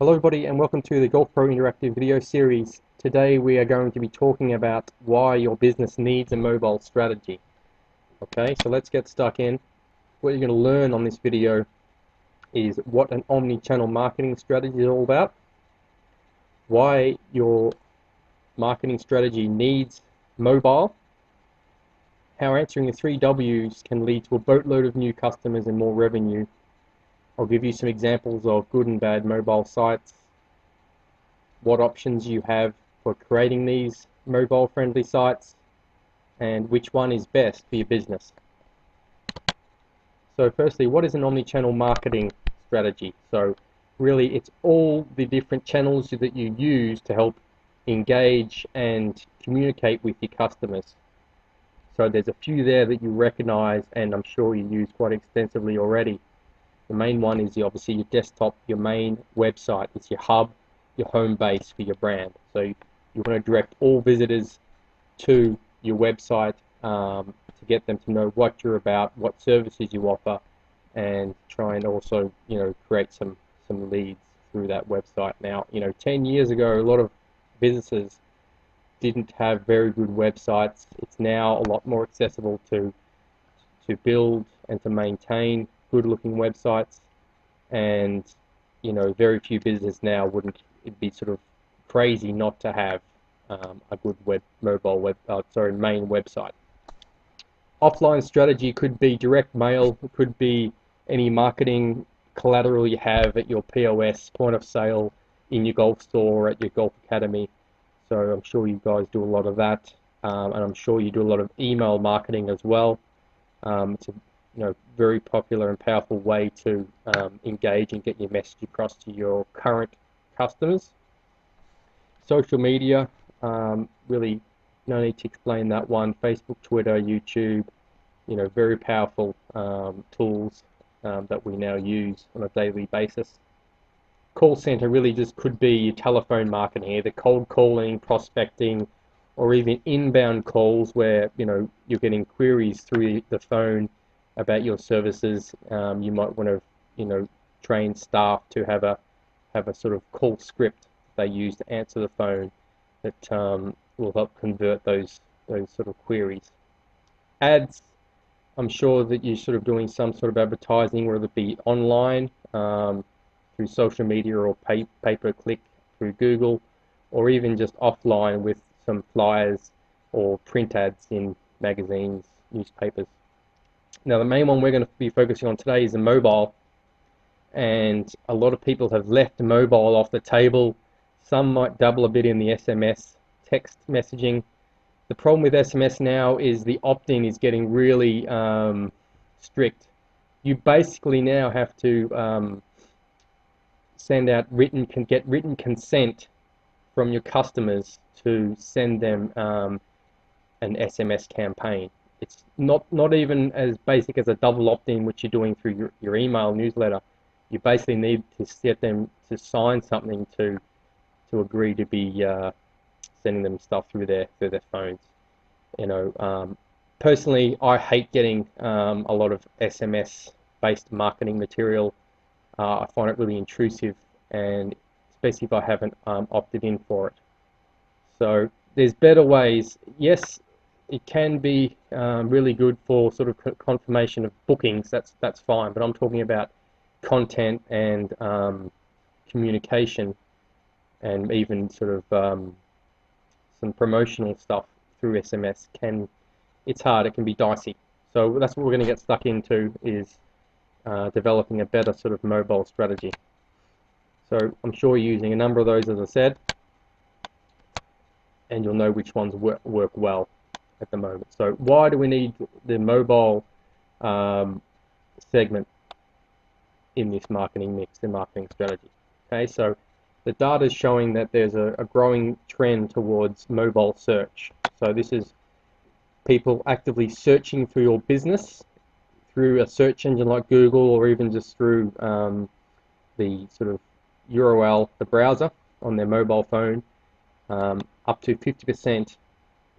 Hello everybody and welcome to the Golf Pro Interactive video series. Today we are going to be talking about why your business needs a mobile strategy. Okay, so let's get stuck in. What you're going to learn on this video is what an omni-channel marketing strategy is all about, why your marketing strategy needs mobile, how answering the 3 W's can lead to a boatload of new customers and more revenue. I'll give you some examples of good and bad mobile sites, what options you have for creating these mobile friendly sites, and which one is best for your business. So firstly, what is an omni-channel marketing strategy? So really it's all the different channels that you use to help engage and communicate with your customers. So there's a few there that you recognize and I'm sure you use quite extensively already. The main one is obviously your desktop, your main website. It's your hub, your home base for your brand. So you want to direct all visitors to your website to get them to know what you're about, what services you offer, and try and also create some leads through that website. Now 10 years ago a lot of businesses didn't have very good websites. It's now a lot more accessible to build and to maintain good looking websites, and very few businesses now it'd be sort of crazy not to have a good main website. Offline strategy could be direct mail, it could be any marketing collateral you have at your POS, point of sale, in your golf store, at your golf academy. So I'm sure you guys do a lot of that, and I'm sure you do a lot of email marketing as well. It's a very popular and powerful way to engage and get your message across to your current customers. Social media, really no need to explain that one. Facebook, Twitter, YouTube, very powerful tools that we now use on a daily basis. Call center really just could be your telephone marketing, either cold calling, prospecting, or even inbound calls where you're getting queries through the phone about your services. You might want to train staff to have a sort of call script they use to answer the phone that will help convert those sort of queries. Ads, I'm sure that you're sort of doing some sort of advertising, whether it be online through social media or pay-per-click through Google, or even just offline with some flyers or print ads in magazines, newspapers. Now the main one we're going to be focusing on today is the mobile, and a lot of people have left the mobile off the table. Some might dabble a bit in the SMS text messaging. The problem with SMS now is the opt-in is getting really strict. You basically now have to get written consent from your customers to send them an SMS campaign. It's not even as basic as a double opt-in, which you're doing through your email newsletter. You basically need to get them to sign something to agree to be sending them stuff through their phones. Personally, I hate getting a lot of SMS-based marketing material. I find it really intrusive, and especially if I haven't opted in for it. So there's better ways. Yes, it can be really good for sort of confirmation of bookings. That's fine, but I'm talking about content and communication, and even sort of some promotional stuff through SMS. It's hard. It can be dicey. So that's what we're going to get stuck into, is developing a better sort of mobile strategy. So I'm sure you're using a number of those, as I said, and you'll know which ones work well at the moment. So why do we need the mobile segment in this marketing mix, the marketing strategy? Okay, so the data is showing that there's a growing trend towards mobile search. So this is people actively searching for your business through a search engine like Google, or even just through the sort of URL, the browser on their mobile phone. Up to 50%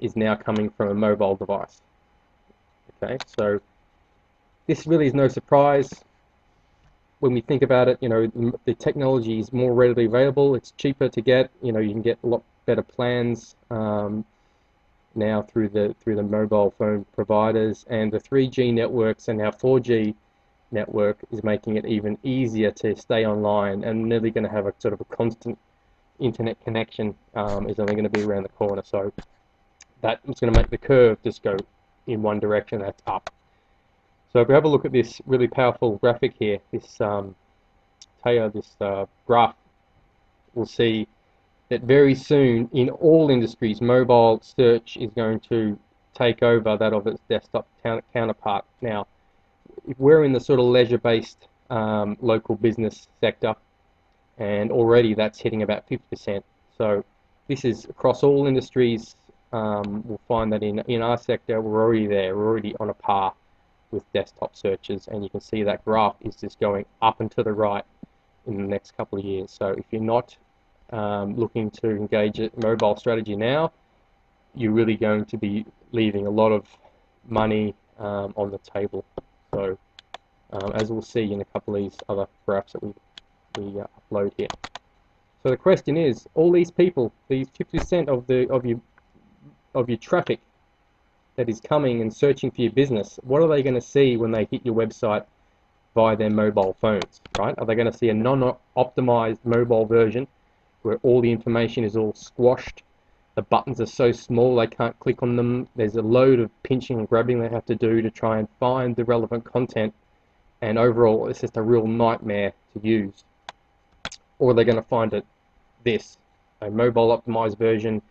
is now coming from a mobile device. Okay, so this really is no surprise. when we think about it, the technology is more readily available. It's cheaper to get. You can get a lot better plans now through the mobile phone providers, and the 3G networks and now 4G network is making it even easier to stay online, and nearly going to have a sort of a constant internet connection is only going to be around the corner. So that is going to make the curve just go in one direction, that's up. So if we have a look at this really powerful graphic here, this graph, we'll see that very soon in all industries, mobile search is going to take over that of its desktop counterpart. Now, if we're in the sort of leisure-based local business sector, and already that's hitting about 50%. So this is across all industries. We'll find that in our sector, we're already there. We're already on a par with desktop searches, and you can see that graph is just going up and to the right in the next couple of years. So if you're not looking to engage a mobile strategy now, you're really going to be leaving a lot of money on the table. So as we'll see in a couple of these other graphs that we upload here. So the question is, all these people, these 50% of your traffic that is coming and searching for your business, what are they going to see when they hit your website via their mobile phones, right? Are they going to see a non-optimized mobile version where all the information is all squashed? The buttons are so small they can't click on them. There's a load of pinching and grabbing they have to do to try and find the relevant content, and overall it's just a real nightmare to use. Or are they going to find a mobile optimized version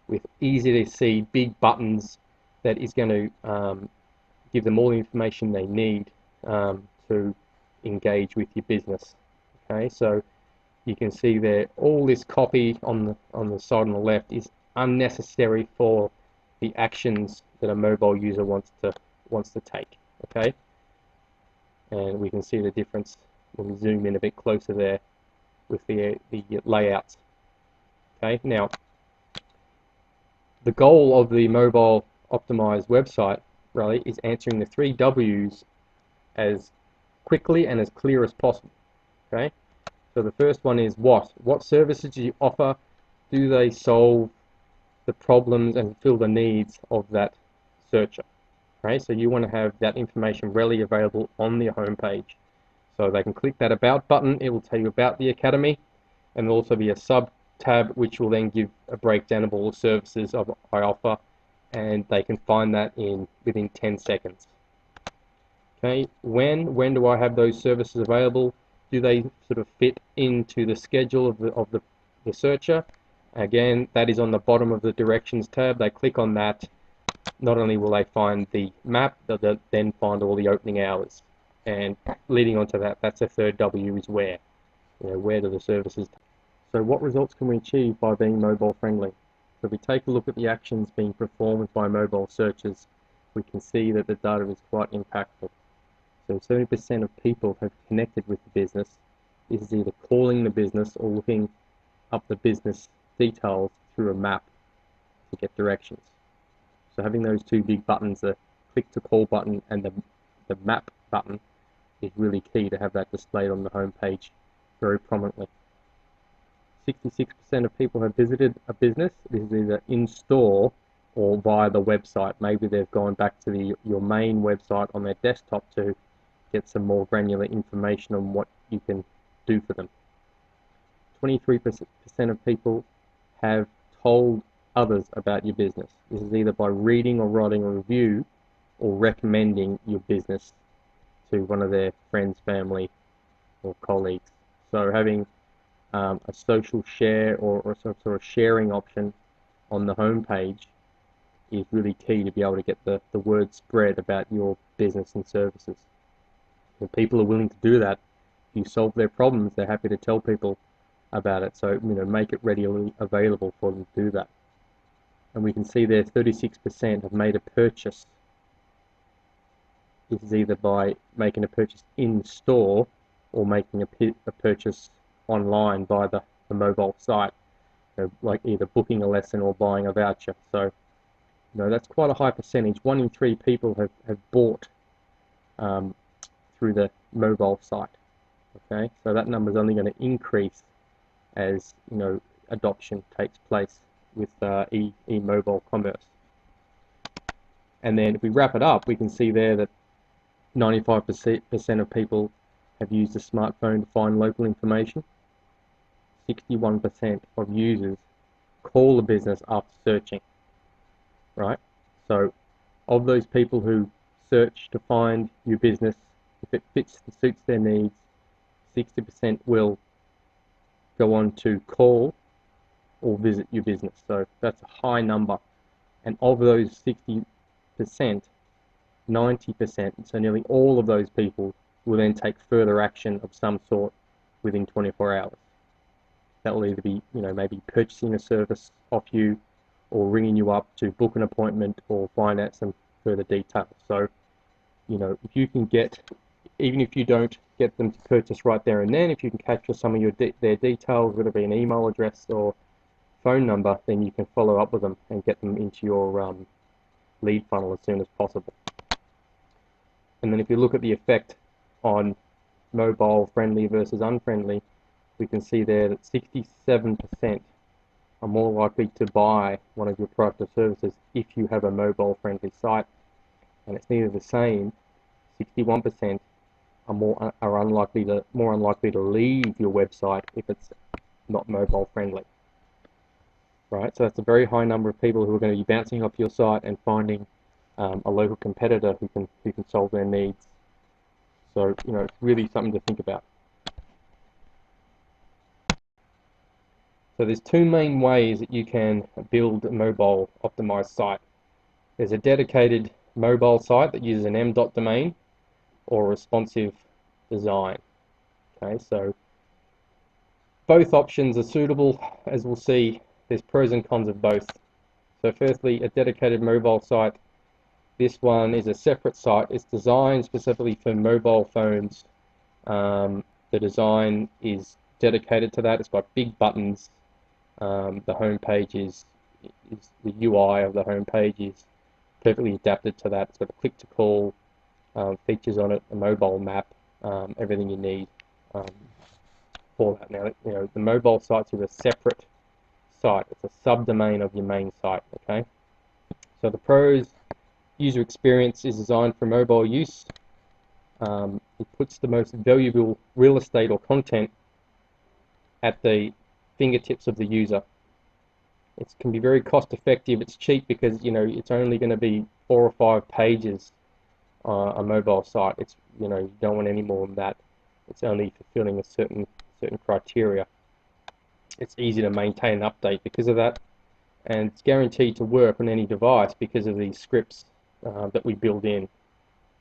with easy to see big buttons that is going to give them all the information they need to engage with your business? Okay, so you can see there all this copy on the side on the left is unnecessary for the actions that a mobile user wants to take. Okay, and we can see the difference when we zoom in a bit closer there with the layouts. Okay, now the goal of the mobile optimized website really is answering the 3 W's as quickly and as clear as possible. Okay, so the first one is what services do you offer? Do they solve the problems and fill the needs of that searcher? Okay, so you want to have that information readily available on the home page, so they can click that about button. It will tell you about the academy, and there'll also be a sub tab which will then give a breakdown of all the services I offer, and they can find that within 10 seconds. Okay, when do I have those services available? Do they sort of fit into the schedule of the searcher? Again, that is on the bottom of the directions tab. They click on that. Not only will they find the map, they'll then find all the opening hours. And leading on to that, that's a third W, is where. Where do the services? So what results can we achieve by being mobile friendly? So if we take a look at the actions being performed by mobile searches, we can see that the data is quite impactful. So 70% of people have connected with the business. This is either calling the business or looking up the business details through a map to get directions. So having those two big buttons, the click to call button and the map button, is really key to have that displayed on the home page very prominently. 66% of people have visited a business. This is either in store or via the website. Maybe they've gone back to your main website on their desktop to get some more granular information on what you can do for them. 23% of people have told others about your business. This is either by reading or writing a review or recommending your business to one of their friends, family, or colleagues. So having a social share or some sort of sharing option on the home page is really key to be able to get the word spread about your business and services. When people are willing to do that, if you solve their problems, they're happy to tell people about it. So make it readily available for them to do that. And we can see there 36% have made a purchase. This is either by making a purchase in store or making a purchase online by the mobile site, like either booking a lesson or buying a voucher. So that's quite a high percentage. 1 in 3 people have bought through the mobile site. Okay, so that number is only going to increase as adoption takes place with e-mobile commerce. And then if we wrap it up, we can see there that 95% of people have used a smartphone to find local information. 61% of users call a business after searching, right? So of those people who search to find your business, if it fits and suits their needs, 60% will go on to call or visit your business. So that's a high number. And of those 60%, 90%, so nearly all of those people will then take further action of some sort within 24 hours. That will either be, maybe purchasing a service off you, or ringing you up to book an appointment or find out some further details. So, if you can get, even if you don't get them to purchase right there and then, if you can capture some of their details, whether it be an email address or phone number, then you can follow up with them and get them into your lead funnel as soon as possible. And then if you look at the effect on mobile friendly versus unfriendly, we can see there that 67% are more likely to buy one of your products or services if you have a mobile friendly site, and it's nearly the same. 61% are more unlikely to leave your website if it's not mobile friendly. Right, so that's a very high number of people who are going to be bouncing off your site and finding a local competitor who can solve their needs. So it's really something to think about. So there's two main ways that you can build a mobile optimized site. There's a dedicated mobile site that uses an m.domain domain or a responsive design. Okay, so both options are suitable. As we'll see, there's pros and cons of both. So firstly, a dedicated mobile site. This one is a separate site. It's designed specifically for mobile phones. The design is dedicated to that. It's got big buttons. The home page is the UI of the home page is perfectly adapted to that. It's got a click to call features on it, a mobile map, everything you need for that. Now, the mobile sites are a separate site. It's a subdomain of your main site. Okay. So the pros: user experience is designed for mobile use. It puts the most valuable real estate or content at the fingertips of the user. It can be very cost effective. It's cheap because it's only going to be 4 or 5 pages a mobile site. It's you don't want any more than that. It's only fulfilling a certain criteria. It's easy to maintain and update because of that, and it's guaranteed to work on any device because of these scripts that we build in,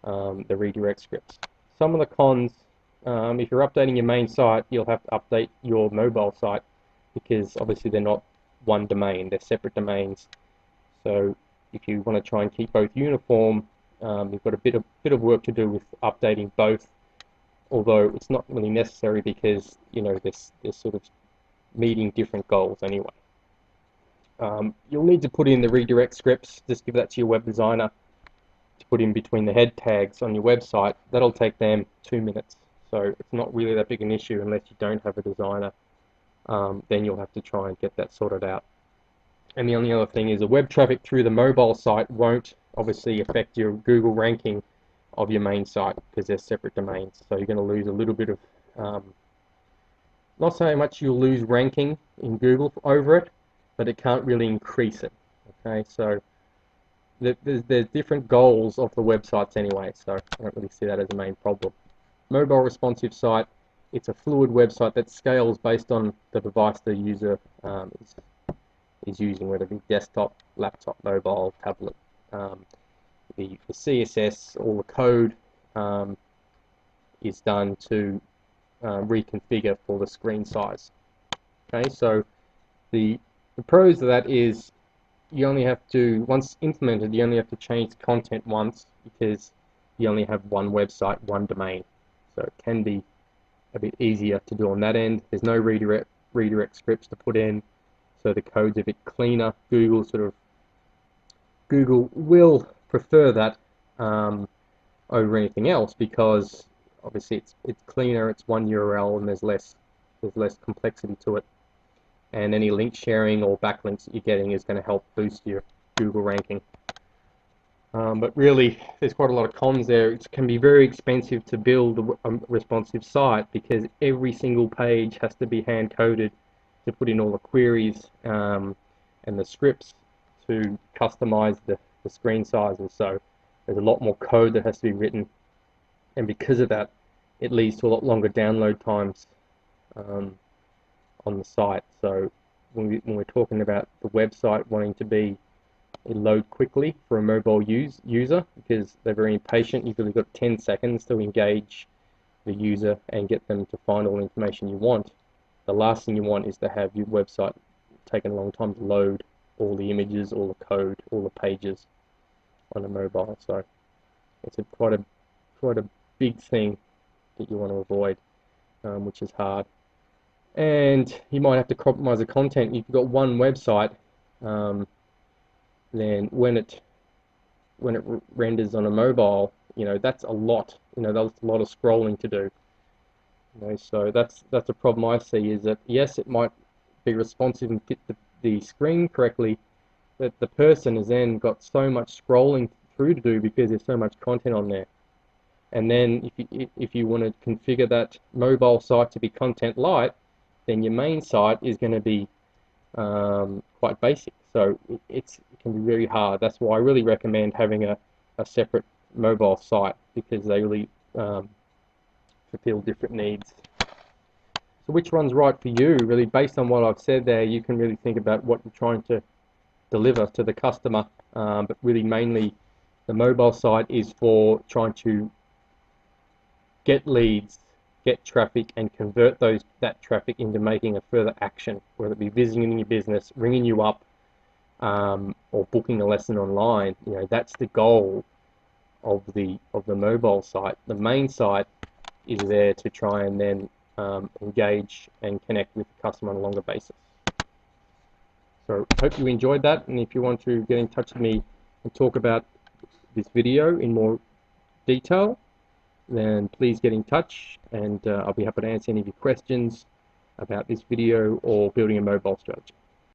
the redirect scripts. Some of the cons: if you're updating your main site, you'll have to update your mobile site because obviously they're not one domain, they're separate domains. So if you want to try and keep both uniform, you've got a bit of work to do with updating both, although it's not really necessary because they're sort of meeting different goals anyway. You'll need to put in the redirect scripts. Just give that to your web designer to put in between the head tags on your website. That'll take them 2 minutes, so it's not really that big an issue unless you don't have a designer. Then you'll have to try and get that sorted out. And the only other thing is the web traffic through the mobile site won't obviously affect your Google ranking of your main site because they're separate domains. So you're going to lose a little bit of, not so much you'll lose ranking in Google over it, but it can't really increase it. Okay, so there's different goals of the websites anyway, so I don't really see that as a main problem. Mobile responsive site: it's a fluid website that scales based on the device the user is using, whether it be desktop, laptop, mobile, tablet. The CSS, all the code is done to reconfigure for the screen size. Okay, so the pros of that is you only have to, once implemented, you only have to change the content once because you only have one website, one domain. So it can be a bit easier to do on that end. There's no redirect scripts to put in, so the code's a bit cleaner. Google will prefer that over anything else because obviously it's cleaner, it's one URL, and there's less complexity to it. And any link sharing or backlinks that you're getting is going to help boost your Google ranking. But really, there's quite a lot of cons there. It can be very expensive to build a responsive site because every single page has to be hand-coded to put in all the queries and the scripts to customize the screen sizes. So there's a lot more code that has to be written, and because of that, it leads to a lot longer download times on the site. So when we're talking about the website wanting to be load quickly for a mobile user because they're very impatient, you've really got 10 seconds to engage the user and get them to find all the information you want. The last thing you want is to have your website taking a long time to load all the images, all the code, all the pages on a mobile. So it's quite a big thing that you want to avoid, which is hard. And you might have to compromise the content. If you've got one website, then when it renders on a mobile, that's a lot. That's a lot of scrolling to do. So that's a problem I see, is that yes, it might be responsive and fit the screen correctly, but the person has then got so much scrolling through to do because there's so much content on there. And then if you want to configure that mobile site to be content light, then your main site is going to be quite basic. So it can be very hard. That's why I really recommend having a separate mobile site, because they really fulfill different needs. So which one's right for you? Really, based on what I've said there, you can really think about what you're trying to deliver to the customer. But really, mainly, the mobile site is for trying to get leads, get traffic, and convert that traffic into making a further action, whether it be visiting your business, ringing you up, or booking a lesson online. That's the goal of the mobile site. The main site is there to try and then engage and connect with the customer on a longer basis. So hope you enjoyed that, and if you want to get in touch with me and talk about this video in more detail, then please get in touch, and I'll be happy to answer any of your questions about this video or building a mobile strategy.